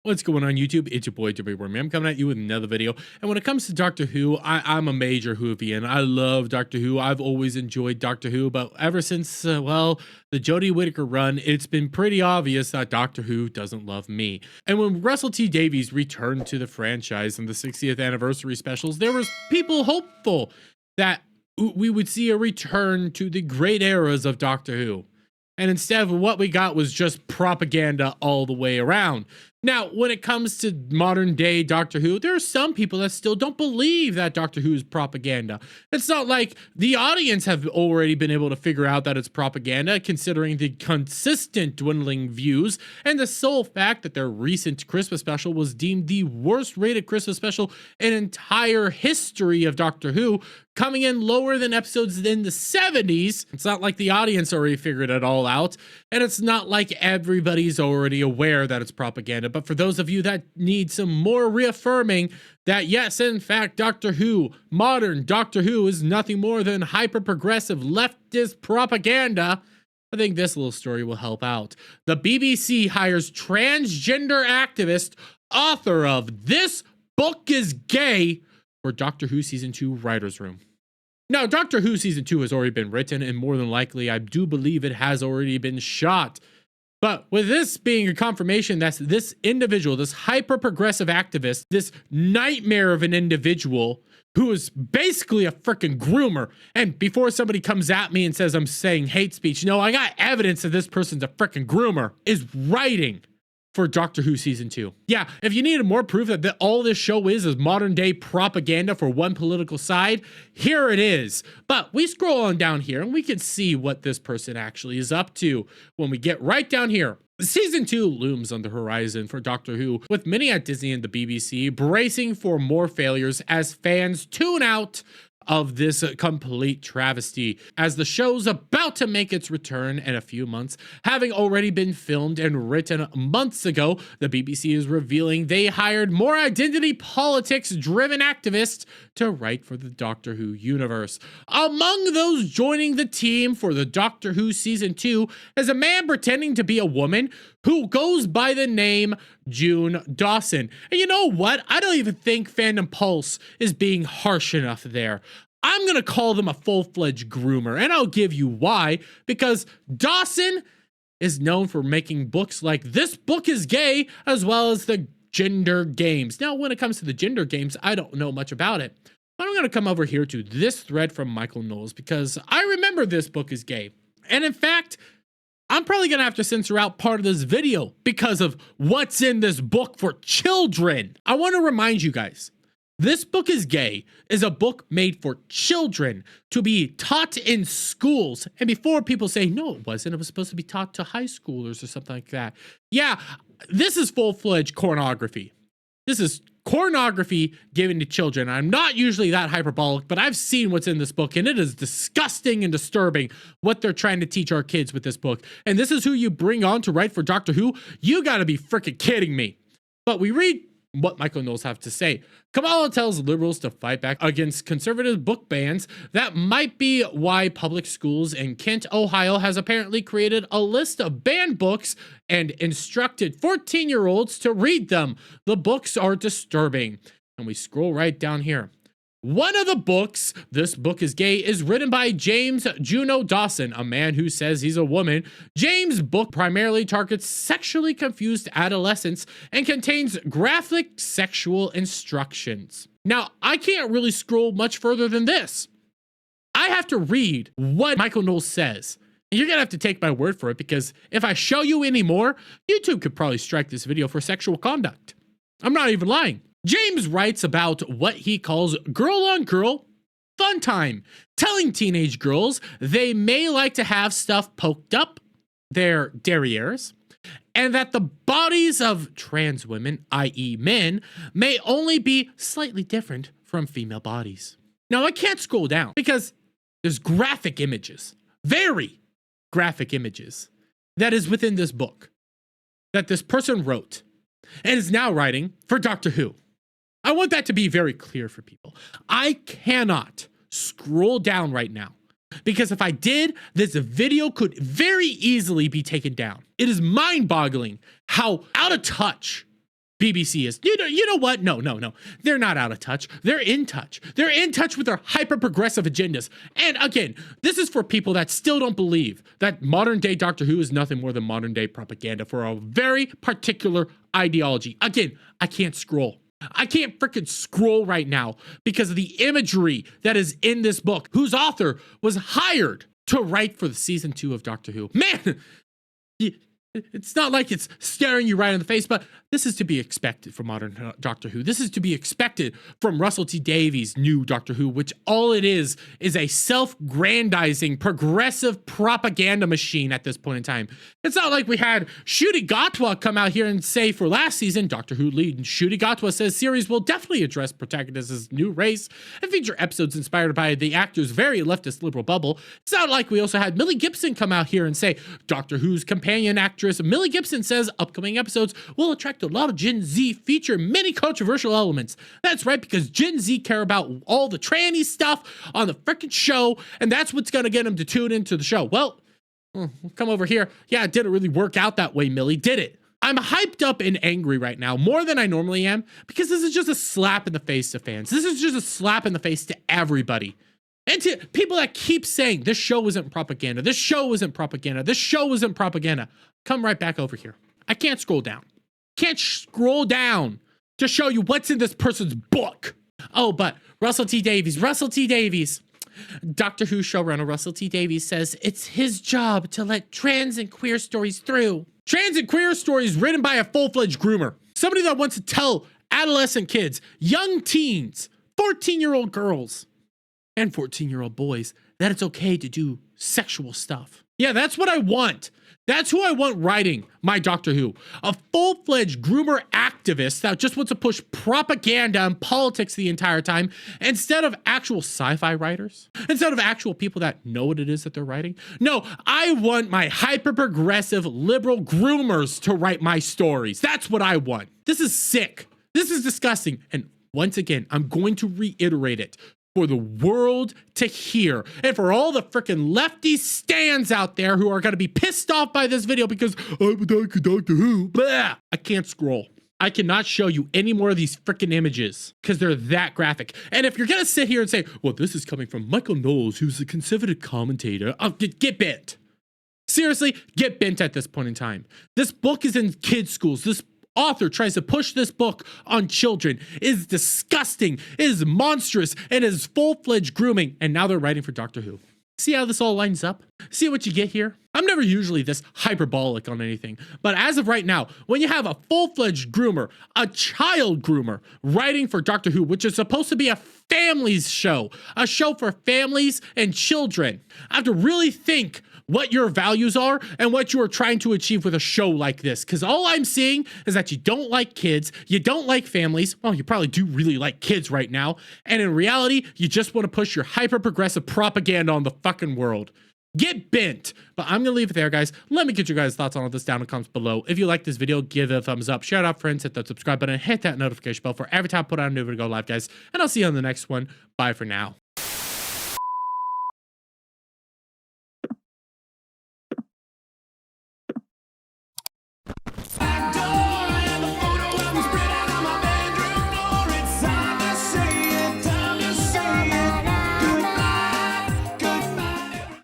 What's going on YouTube? It's your boy Wormy. I'm coming at you with another video. And when it comes to Doctor Who, I'm a major Whovian. I love Doctor Who. I've always enjoyed Doctor Who, but ever since, well, the Jodie Whittaker run, it's been pretty obvious that Doctor Who doesn't love me. And when Russell T Davies returned to the franchise in the 60th anniversary specials, there was people hopeful that we would see a return to the great eras of Doctor Who. And instead of what we got was just propaganda all the way around. Now, when it comes to modern day Doctor Who, there are some people that still don't believe that Doctor Who is propaganda. It's not like the audience have already been able to figure out that it's propaganda, considering the consistent dwindling views and the sole fact that their recent Christmas special was deemed the worst rated Christmas special in entire history of Doctor Who, coming in lower than episodes in the 70s. It's not like the audience already figured it all out, and it's not like everybody's already aware that it's propaganda. But for those of you that need some more reaffirming that yes, in fact, Doctor Who, modern Doctor Who, is nothing more than hyper-progressive leftist propaganda, I think this little story will help out. The BBC hires transgender activist, author of This Book is Gay, for Doctor Who Season 2 Writer's Room. Now, Doctor Who Season 2 has already been written, and more than likely, I do believe it has already been shot. But with this being a confirmation that this individual, this hyper-progressive activist, this nightmare of an individual who is basically a freaking groomer, and before somebody comes at me and says I'm saying hate speech, no, I got evidence that this person's a freaking groomer, is writing for Doctor Who Season 2. Yeah, if you needed more proof that all this show is modern day propaganda for one political side, here it is. But we scroll on down here and we can see what this person actually is up to when we get right down here. Season 2 looms on the horizon for Doctor Who, with many at Disney and the BBC bracing for more failures as fans tune out of this complete travesty, as the show's about to make its return in a few months. Having already been filmed and written months ago, the BBC is revealing they hired more identity politics driven activists to write for the Doctor Who universe. Among those joining the team for the Doctor Who Season 2 is a man pretending to be a woman who goes by the name Juno Dawson. And you know what? I don't even think Fandom Pulse is being harsh enough there. I'm going to call them a full-fledged groomer, and I'll give you why. Because Dawson is known for making books like This Book is Gay, as well as the gender games. Now, when it comes to the gender games, I don't know much about it. But I'm going to come over here to this thread from Michael Knowles, because I remember This Book is Gay. And in fact, I'm probably going to have to censor out part of this video because of what's in this book for children. I want to remind you guys, This Book is Gay is a book made for children to be taught in schools. And before people say, no, it wasn't, it was supposed to be taught to high schoolers or something like that. Yeah, this is full-fledged pornography. This is pornography given to children. I'm not usually that hyperbolic, but I've seen what's in this book, and it is disgusting and disturbing what they're trying to teach our kids with this book. And this is who you bring on to write for Doctor Who? You gotta be freaking kidding me. But we read what Michael Knowles have to say. Kamala tells liberals to fight back against conservative book bans. That might be why public schools in Kent, Ohio has apparently created a list of banned books and instructed 14-year-olds to read them. The books are disturbing. And we scroll right down here. One of the books, This Book is Gay, is written by James Juno Dawson, a man who says he's a woman. James' book primarily targets sexually confused adolescents and contains graphic sexual instructions. Now, I can't really scroll much further than this. I have to read what Michael Knowles says. And you're going to have to take my word for it, because if I show you any more, YouTube could probably strike this video for sexual conduct. I'm not even lying. James writes about what he calls girl-on-girl fun time, telling teenage girls they may like to have stuff poked up their derrieres, and that the bodies of trans women, i.e. men, may only be slightly different from female bodies. Now, I can't scroll down because there's graphic images, very graphic images, that is within this book that this person wrote and is now writing for Doctor Who. I want that to be very clear for people. I cannot scroll down right now, because if I did, this video could very easily be taken down. It is mind-boggling how out of touch BBC is. You know what? No. They're not out of touch. They're in touch. They're in touch with their hyper-progressive agendas. And again, this is for people that still don't believe that modern-day Doctor Who is nothing more than modern-day propaganda for a very particular ideology. Again, I can't scroll. I can't freaking scroll right now because of the imagery that is in this book, whose author was hired to write for the season 2 of Doctor Who. Man, it's not like it's staring you right in the face, but this is to be expected from modern Doctor Who. This is to be expected from Russell T Davies' new Doctor Who, which all it is a self-grandizing, progressive propaganda machine at this point in time. It's not like we had Ncuti Gatwa come out here and say for last season, Doctor Who lead Ncuti Gatwa says series will definitely address protagonists' new race and feature episodes inspired by the actor's very leftist liberal bubble. It's not like we also had Millie Gibson come out here and say Doctor Who's companion actress Millie Gibson says upcoming episodes will attract a lot of Gen Z, feature many controversial elements. That's right, because Gen Z care about all the tranny stuff on the freaking show, and that's what's going to get them to tune into the show. Well, come over here. Yeah, it didn't really work out that way, Millie, did it? I'm hyped up and angry right now, more than I normally am, because this is just a slap in the face to fans. This is just a slap in the face to everybody. And to people that keep saying this show isn't propaganda, this show isn't propaganda, this show isn't propaganda, come right back over here. I can't scroll down. Can't scroll down to show you what's in this person's book. Oh, but Russell T Davies, Doctor Who showrunner Russell T Davies says it's his job to let trans and queer stories through. Trans and queer stories written by a full-fledged groomer. Somebody that wants to tell adolescent kids, young teens, 14-year-old girls, and 14-year-old boys that it's okay to do sexual stuff. Yeah, that's what I want. That's who I want writing my Doctor Who. A full-fledged groomer activist that just wants to push propaganda and politics the entire time instead of actual sci-fi writers, instead of actual people that know what it is that they're writing. No, I want my hyper-progressive liberal groomers to write my stories. That's what I want. This is sick. This is disgusting. And once again, I'm going to reiterate it for the world to hear, and for all the freaking lefty stands out there who are going to be pissed off by this video because I'm a Doctor Who. Blah. I can't scroll. I cannot show you any more of these freaking images because they're that graphic. And if you're going to sit here and say, well, this is coming from Michael Knowles, who's a conservative commentator, get bent. Seriously, get bent at this point in time. This book is in kids' schools. This author tries to push this book on children. It is disgusting, it is monstrous, and it is full-fledged grooming, and now they're writing for Doctor Who. See how this all lines up? See what you get here? I'm never usually this hyperbolic on anything, but as of right now, when you have a full-fledged groomer, a child groomer, writing for Doctor Who, which is supposed to be a family's show, a show for families and children, I have to really think what your values are and what you are trying to achieve with a show like this. Because all I'm seeing is that you don't like kids, you don't like families. Well, you probably do really like kids right now. And in reality, you just want to push your hyper-progressive propaganda on the fucking world. Get bent. But I'm going to leave it there, guys. Let me get your guys' thoughts on all this down in the comments below. If you like this video, give it a thumbs up. Share it out, friends. Hit that subscribe button. Hit that notification bell for every time I put out a new video go live, guys. And I'll see you on the next one. Bye for now.